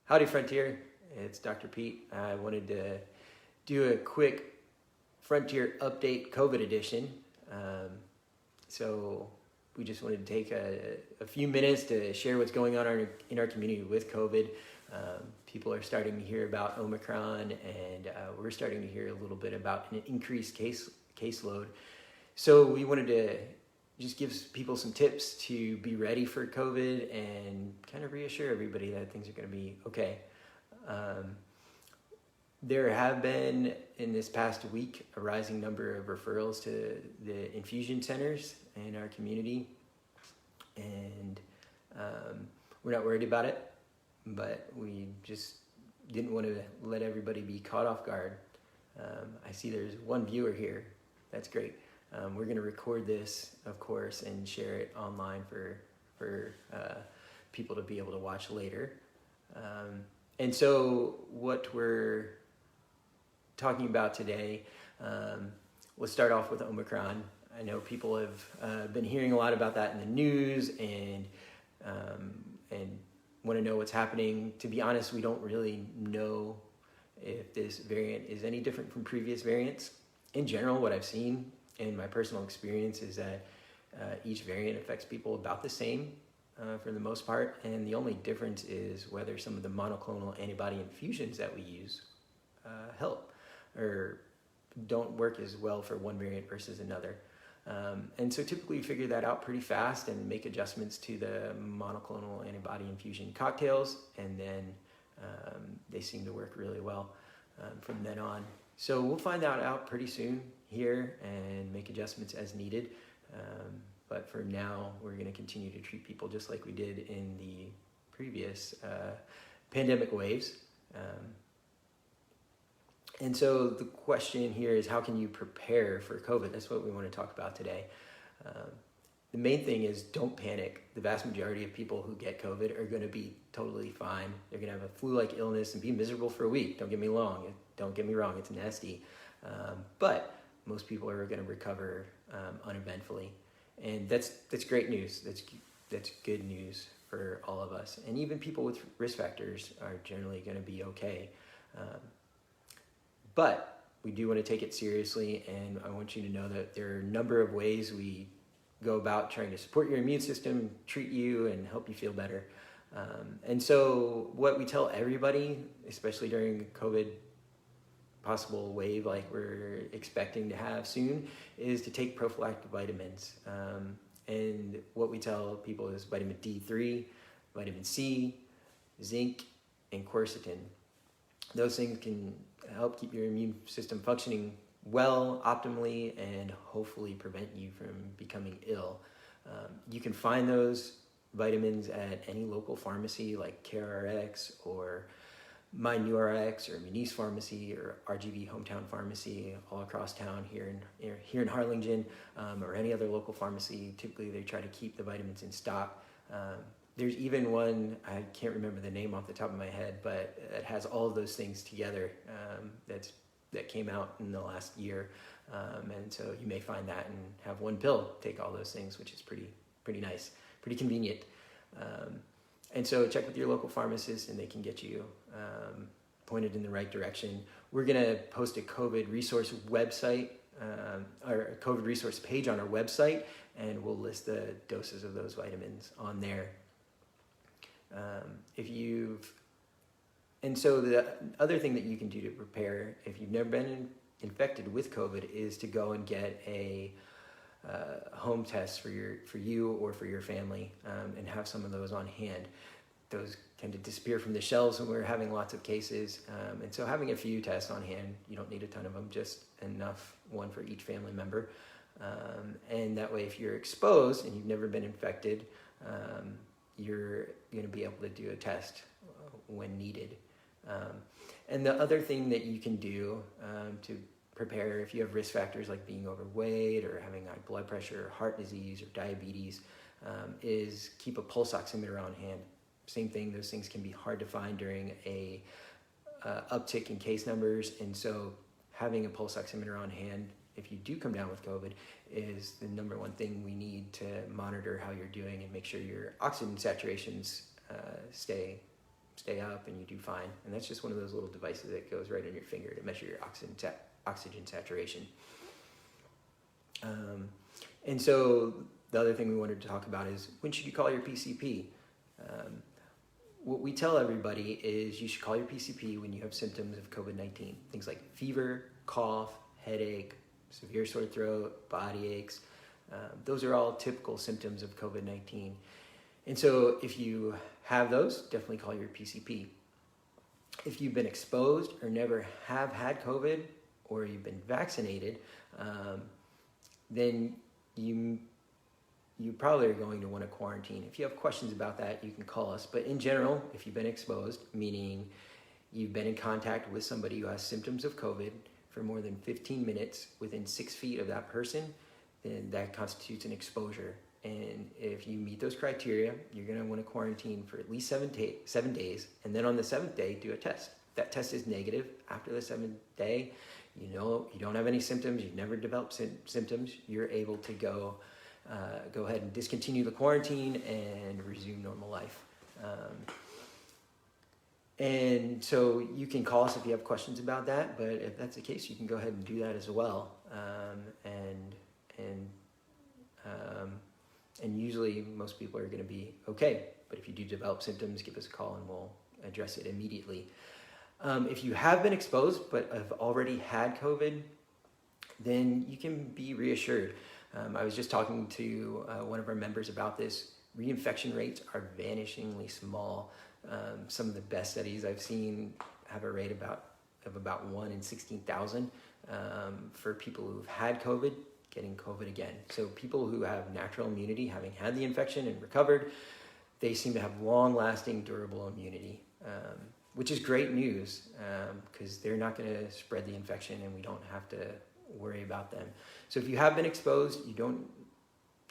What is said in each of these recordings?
Howdy Frontier, it's Dr. Pete. I wanted to do a quick Frontier update COVID edition. So we just wanted to take a few minutes to share what's going on in our community with COVID. People are starting to hear about Omicron, and we're starting to hear a little bit about an increased caseload. So we wanted to just give people some tips to be ready for COVID and kind of reassure everybody that things are going to be okay. There have been, in this past week, a rising number of referrals to the infusion centers in our community, and we're not worried about it, but we just didn't want to let everybody be caught off guard. I see there's one viewer here. That's great. We're going to record this, of course, and share it online for people to be able to watch later. And so what we're talking about today, we'll start off with Omicron. I know people have been hearing a lot about that in the news and want to know what's happening. To be honest, we don't really know if this variant is any different from previous variants. In general, what I've seen in my personal experience is that each variant affects people about the same for the most part, and the only difference is whether some of the monoclonal antibody infusions that we use help or don't work as well for one variant versus another. And so typically we figure that out pretty fast and make adjustments to the monoclonal antibody infusion cocktails, and then they seem to work really well from then on. So we'll find that out pretty soon here and make adjustments as needed. But for now, we're going to continue to treat people just like we did in the previous pandemic waves. And so the question here is, how can you prepare for COVID? That's what we want to talk about today. The main thing is, don't panic. The vast majority of people who get COVID are going to be totally fine. They're going to have a flu-like illness and be miserable for a week. Don't get me wrong, it's nasty. But most people are going to recover uneventfully. And that's great news. That's good news for all of us. And even people with risk factors are generally going to be okay. But we do want to take it seriously, and I want you to know that there are a number of ways we go about trying to support your immune system, treat you, and help you feel better. And so what we tell everybody, especially during COVID possible wave like we're expecting to have soon, is to take prophylactic vitamins. And what we tell people is vitamin D3, vitamin C, zinc, and quercetin. Those things can help keep your immune system functioning well, optimally, and hopefully prevent you from becoming ill. You can find those vitamins at any local pharmacy like CareRx or MyNewRx or Munice Pharmacy or RGV Hometown Pharmacy all across town here in Harlingen, or any other local pharmacy. Typically they try to keep the vitamins in stock. There's even one, I can't remember the name off the top of my head, but it has all of those things together that came out in the last year. And so you may find that and have one pill take all those things, which is pretty nice, pretty convenient. And so check with your local pharmacist and they can get you pointed in the right direction. We're going to post a COVID resource website, or a COVID resource page on our website, and we'll list the doses of those vitamins on there. And so the other thing that you can do to prepare, if you've never been infected with COVID, is to go and get a home test for you or for your family, and have some of those on hand. Those tend to disappear from the shelves when we're having lots of cases, and so having a few tests on hand, you don't need a ton of them, just enough, one for each family member. And that way, if you're exposed and you've never been infected, you're going to be able to do a test when needed. And the other thing that you can do to prepare if you have risk factors like being overweight or having high blood pressure, heart disease, or diabetes, is keep a pulse oximeter on hand. Same thing, those things can be hard to find during a uptick in case numbers, and so having a pulse oximeter on hand, if you do come down with COVID, is the number one thing we need to monitor how you're doing and make sure your oxygen saturations stay stay up and you do fine. And that's just one of those little devices that goes right on your finger to measure your oxygen saturation. And so the other thing we wanted to talk about is, when should you call your PCP? What we tell everybody is you should call your PCP when you have symptoms of COVID-19. Things like fever, cough, headache, severe sore throat, body aches. Those are all typical symptoms of COVID-19. And so if you have those, definitely call your PCP. If you've been exposed or never have had COVID, or you've been vaccinated, then you probably are going to want to quarantine. If you have questions about that, you can call us. But in general, if you've been exposed, meaning you've been in contact with somebody who has symptoms of COVID for more than 15 minutes within 6 feet of that person, then that constitutes an exposure. And if you meet those criteria, you're going to want to quarantine for at least 7 days. And then on the 7th day, do a test. If that test is negative after the 7th day, you don't have any symptoms, you've never developed symptoms, you're able to go ahead and discontinue the quarantine and resume normal life. And so you can call us if you have questions about that, but if that's the case, you can go ahead and do that as well. And usually most people are going to be okay. But if you do develop symptoms, give us a call and we'll address it immediately. If you have been exposed but have already had COVID, then you can be reassured. I was just talking to one of our members about this. Reinfection rates are vanishingly small. Some of the best studies I've seen have a rate of about 1 in 16,000 for people who've had COVID getting COVID again. So people who have natural immunity, having had the infection and recovered, they seem to have long-lasting, durable immunity, which is great news because they're not going to spread the infection and we don't have to worry about them. So if you have been exposed, you don't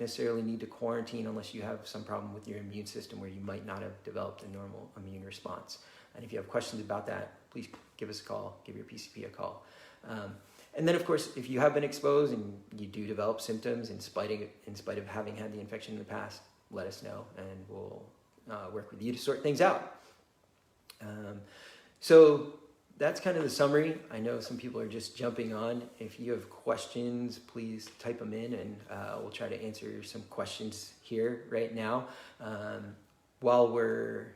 necessarily need to quarantine unless you have some problem with your immune system where you might not have developed a normal immune response. And if you have questions about that, please give us a call, give your PCP a call. And then, of course, if you have been exposed and you do develop symptoms in spite of having had the infection in the past, let us know and we'll work with you to sort things out. So that's kind of the summary. I know some people are just jumping on. If you have questions, please type them in and we'll try to answer some questions here right now. While we're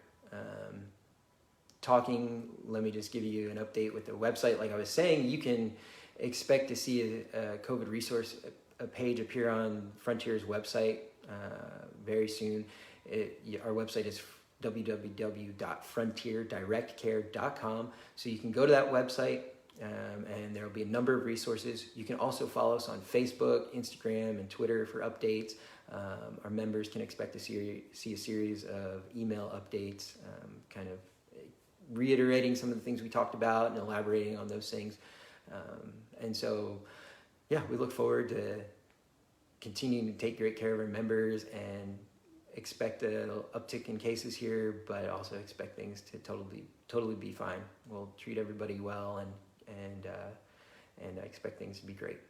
talking, let me just give you an update with the website. Like I was saying, you can expect to see a COVID resource page appear on Frontier's website very soon. Our website is www.frontierdirectcare.com. So you can go to that website and there will be a number of resources. You can also follow us on Facebook, Instagram, and Twitter for updates. Our members can expect to see a series of email updates, kind of reiterating some of the things we talked about and elaborating on those things. And so, yeah, we look forward to continuing to take great care of our members and expect an uptick in cases here, but also expect things to totally be fine. We'll treat everybody well, and I expect things to be great.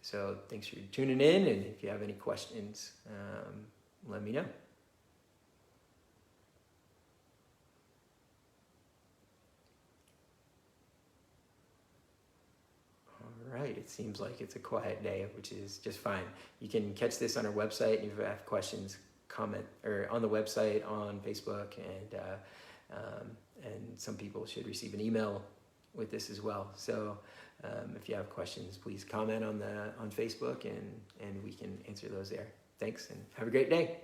So thanks for tuning in, and if you have any questions, let me know. All right, it seems like it's a quiet day, which is just fine. You can catch this on our website, and if you have questions, comment or on the website, on Facebook, and some people should receive an email with this as well. So if you have questions, please comment on Facebook, and we can answer those there. Thanks, and have a great day.